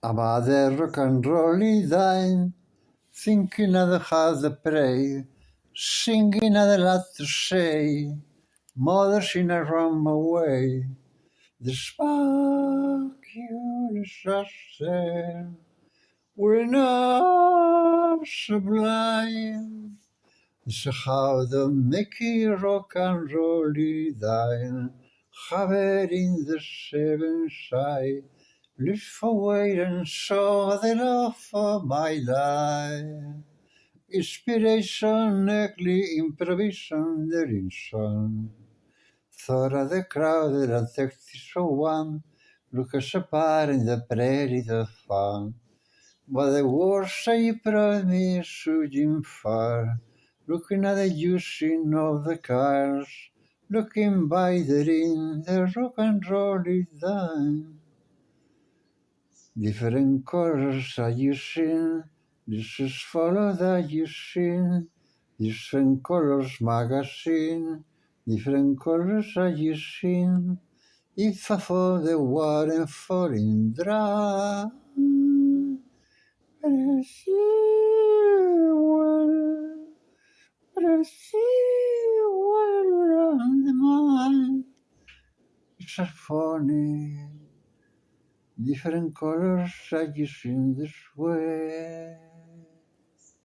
About the rock and roll dying, thinking of the house to pray, singing of the lot to say, mothers in a runaway, the spark you say, we're not sublime. So how the Mickey rock and roll dying, have it in the seven side. Lift away and saw the love of my life. Inspiration, neckly improvisation, direction. Thought of the crowd that takes so one. Look us apart in the prairie of fun. But the words I promise shooting far. Looking at the using of the cars. Looking by the ring, the rock and roll is done. Different colors are you seen, this is follow that you seen, different colors magazine, different colors are you seen, if I fall the water falling dry, but I see well on the mind, it's so funny. Different colors I just in this way.